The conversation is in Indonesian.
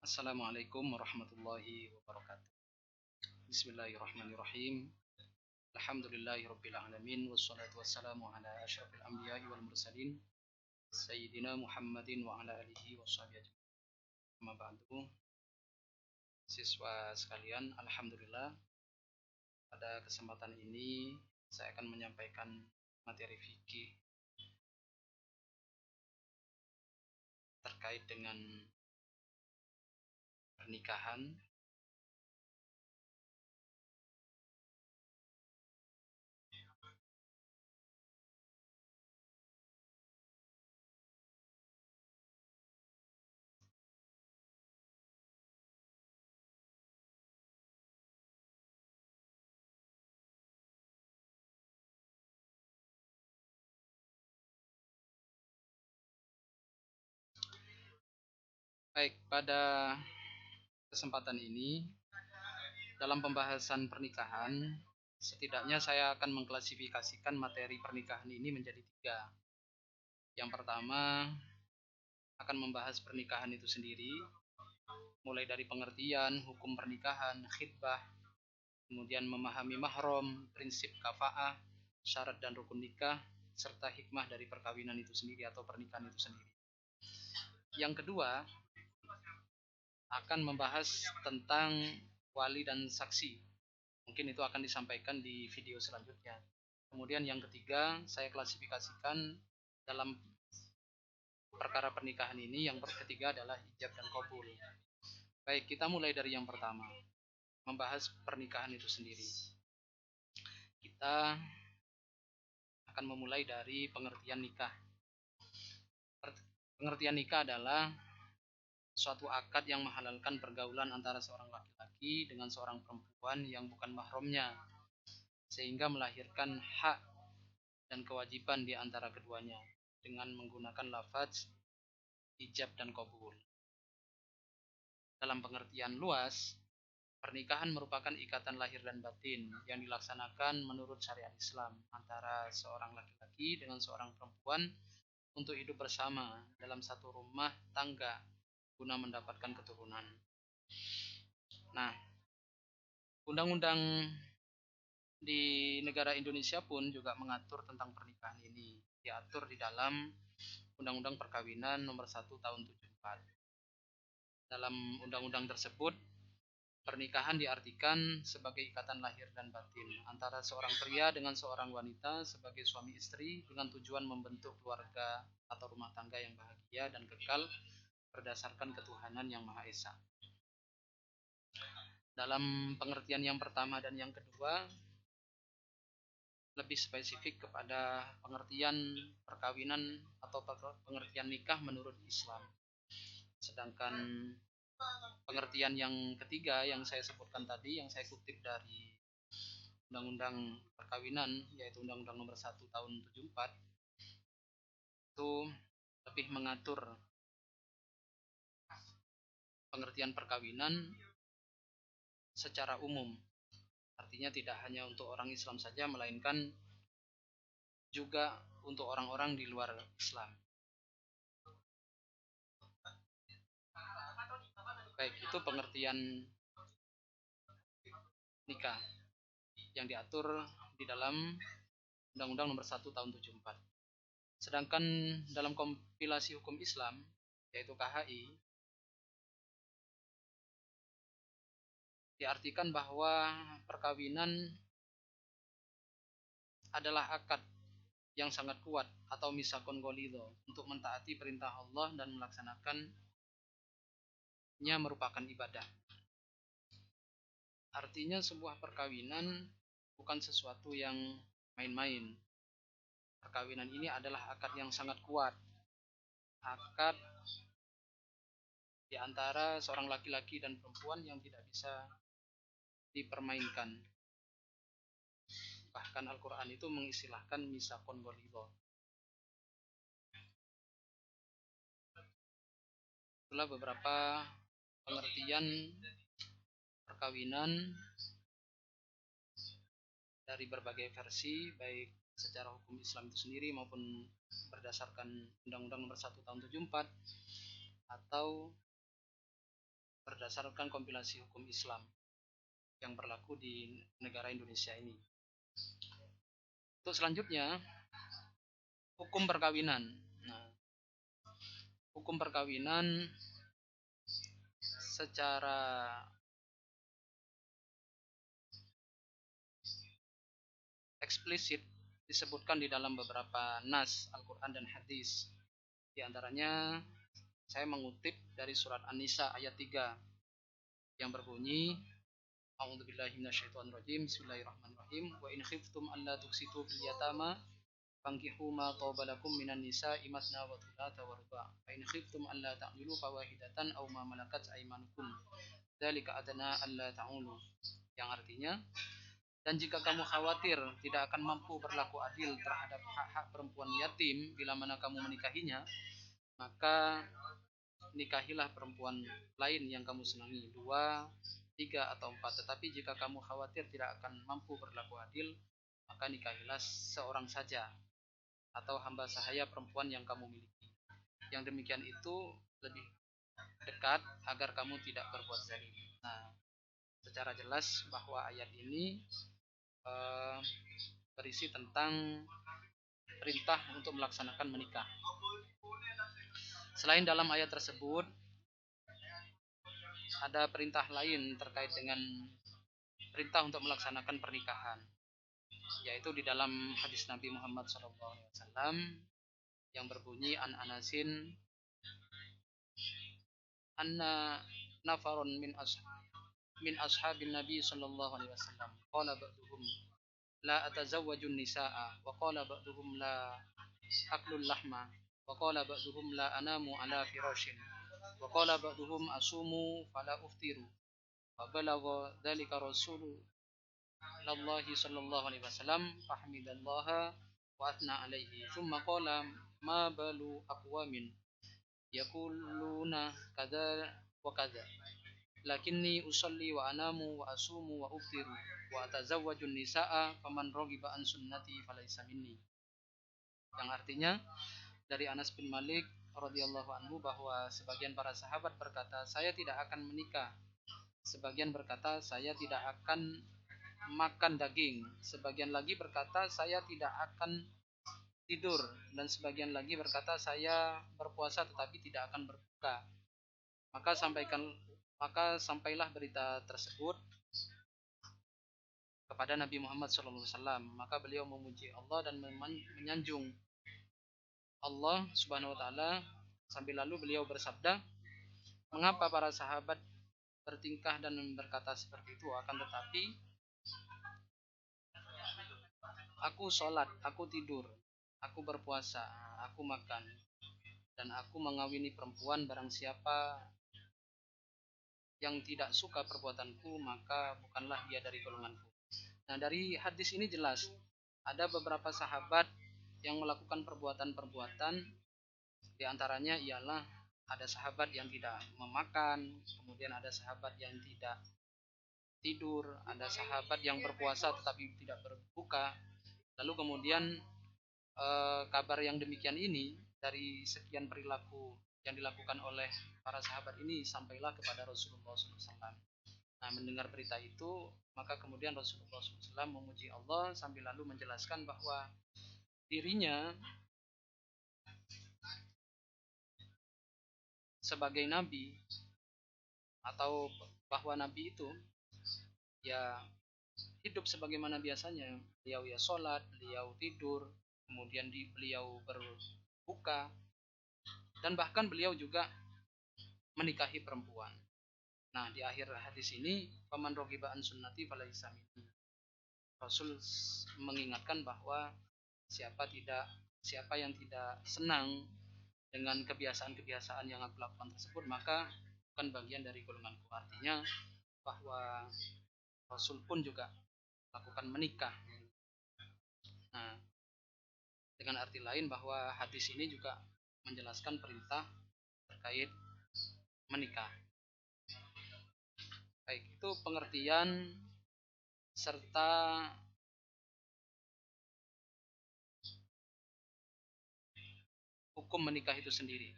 Assalamualaikum warahmatullahi wabarakatuh. Bismillahirrahmanirrahim. Alhamdulillahirabbil alamin wassalatu wassalamu ala asyrafil anbiya'i wal mursalin sayyidina Muhammadin wa ala alihi washabihi ajmain. Amma ba'du. Siswa sekalian, alhamdulillah pada kesempatan ini saya akan menyampaikan materi fikih terkait dengan pernikahan. Baik, pada kesempatan ini dalam pembahasan pernikahan, setidaknya saya akan mengklasifikasikan materi pernikahan ini menjadi tiga. Yang pertama akan membahas pernikahan itu sendiri, mulai dari pengertian, hukum pernikahan, khitbah, kemudian memahami mahram, prinsip kafa'ah, syarat dan rukun nikah, serta hikmah dari perkawinan itu sendiri atau pernikahan itu sendiri. Yang kedua akan membahas tentang wali dan saksi. Mungkin itu akan disampaikan di video selanjutnya. Kemudian yang ketiga, saya klasifikasikan dalam perkara pernikahan ini, yang ketiga adalah ijab dan qabul. Baik, kita mulai dari yang pertama, membahas pernikahan itu sendiri. Kita akan memulai dari pengertian nikah. Pengertian nikah adalah suatu akad yang menghalalkan pergaulan antara seorang laki-laki dengan seorang perempuan yang bukan mahramnya, sehingga melahirkan hak dan kewajiban di antara keduanya dengan menggunakan lafaz ijab dan qabul. Dalam pengertian luas, pernikahan merupakan ikatan lahir dan batin yang dilaksanakan menurut syariat Islam antara seorang laki-laki dengan seorang perempuan untuk hidup bersama dalam satu rumah tangga guna mendapatkan keturunan. Nah, undang-undang di negara Indonesia pun juga mengatur tentang pernikahan ini. Diatur di dalam Undang-Undang Perkawinan Nomor 1 Tahun 74. Dalam undang-undang tersebut, pernikahan diartikan sebagai ikatan lahir dan batin antara seorang pria dengan seorang wanita sebagai suami istri dengan tujuan membentuk keluarga atau rumah tangga yang bahagia dan kekal berdasarkan ketuhanan yang Maha Esa. Dalam pengertian yang pertama dan yang kedua, lebih spesifik kepada pengertian perkawinan atau pengertian nikah menurut Islam. Sedangkan pengertian yang ketiga yang saya sebutkan tadi, yang saya kutip dari Undang-Undang Perkawinan, yaitu Undang-Undang Nomor 1 Tahun 74, itu lebih mengatur pengertian perkawinan secara umum. Artinya tidak hanya untuk orang Islam saja, melainkan juga untuk orang-orang di luar Islam. Baik, itu pengertian nikah yang diatur di dalam Undang-Undang Nomor 1 Tahun 74. Sedangkan dalam kompilasi hukum Islam, yaitu KHI, diartikan bahwa perkawinan adalah akad yang sangat kuat atau misakon golido untuk mentaati perintah Allah dan melaksanakannya merupakan ibadah. Artinya sebuah perkawinan bukan sesuatu yang main-main. Perkawinan ini adalah akad yang sangat kuat. Akad di antara seorang laki-laki dan perempuan yang tidak bisa dipermainkan. Bahkan Al-Quran itu mengistilahkan misakon golido. Itulah beberapa pengertian perkawinan dari berbagai versi, baik secara hukum Islam itu sendiri maupun berdasarkan Undang-Undang Nomor 1 Tahun 74 atau berdasarkan kompilasi hukum Islam yang berlaku di negara Indonesia ini. Untuk selanjutnya, hukum perkawinan. Nah, hukum perkawinan secara eksplisit disebutkan di dalam beberapa nas Al-Quran dan hadis. Di antaranya saya mengutip dari surat An-Nisa ayat 3 yang berbunyi, A'udzubillahi minasyaitonirrajim. Bismillahirrahmanirrahim. Wa in khiftum alla tuksitu fil yatama fankihu ma taba lakum minan nisa'i masna wa thulatha wa ruba'. Fa in khiftum alla ta'dilu fawahidatan aw ma malakat aymanukum. Dzalika adna alla ta'ulu. Yang artinya, dan jika kamu khawatir tidak akan mampu berlaku adil terhadap hak-hak perempuan yatim bila mana kamu menikahinya, maka nikahilah perempuan lain yang kamu senangi, 2, 3, atau 4. Tetapi jika kamu khawatir tidak akan mampu berlaku adil, maka nikahilah seorang saja atau hamba sahaya perempuan yang kamu miliki. Yang demikian itu lebih dekat agar kamu tidak berbuat zalim. Nah, secara jelas bahwa ayat ini berisi tentang perintah untuk melaksanakan menikah. Selain dalam ayat tersebut, ada perintah lain terkait dengan perintah untuk melaksanakan pernikahan, yaitu di dalam hadis Nabi Muhammad SAW yang berbunyi, an Anasin anna nafarun min ashabin Nabi sallallahu alaihi wasallam qala ba'duhum la atazawwajun nisaa wa qala ba'duhum la aklul lahma wa qala ba'duhum la anamu ala firashin wa qala ba'duhum asumu fala uftiru wa balagha dzalika rasulullah sallallahu alaihi wasallam fahmidallaha wa athna alaihi thumma qala ma balu aqwamin yaquluna kadza wa kadza lakinni usalli wa anamu wa asumu wa uftiru wa atazawwajun nisaa faman raghiba an sunnati falaysa minni. Yang artinya dari Anas bin Malik radhiyallahu anhu bahwa sebagian para sahabat berkata, saya tidak akan menikah. Sebagian berkata, saya tidak akan makan daging. Sebagian lagi berkata, saya tidak akan tidur. Dan sebagian lagi berkata, saya berpuasa tetapi tidak akan berbuka. Maka sampailah berita tersebut kepada Nabi Muhammad SAW. Maka beliau memuji Allah dan menyanjung Allah Subhanahu Wa Taala. Sambil lalu beliau bersabda, mengapa para sahabat bertingkah dan berkata seperti itu? Akan tetapi aku sholat, aku tidur, aku berpuasa, aku makan, dan aku mengawini perempuan. Barang siapa yang tidak suka perbuatanku, maka bukanlah dia dari golonganku. Nah, dari hadis ini jelas ada beberapa sahabat yang melakukan perbuatan-perbuatan. Di antaranya ialah ada sahabat yang tidak memakan, kemudian ada sahabat yang tidak tidur, ada sahabat yang berpuasa tetapi tidak berbuka. Lalu kemudian kabar yang demikian ini dari sekian perilaku yang dilakukan oleh para sahabat ini sampailah kepada Rasulullah SAW. Nah, mendengar berita itu, maka kemudian Rasulullah SAW memuji Allah sambil lalu menjelaskan bahwa dirinya sebagai nabi, atau bahwa nabi itu ya hidup sebagaimana biasanya. Beliau ya sholat, beliau tidur, kemudian beliau berbuka, dan bahkan beliau juga menikahi perempuan. Nah, di akhir hadis ini, faman raghiba an sunnati falaysa minni. Rasul mengingatkan bahwa siapa yang tidak senang dengan kebiasaan-kebiasaan yang aku lakukan tersebut, maka bukan bagian dari golonganku. Artinya bahwa Rasul pun juga lakukan menikah. Nah, dengan arti lain bahwa hadis ini juga menjelaskan perintah terkait menikah. Baik, itu pengertian serta hukum menikah itu sendiri.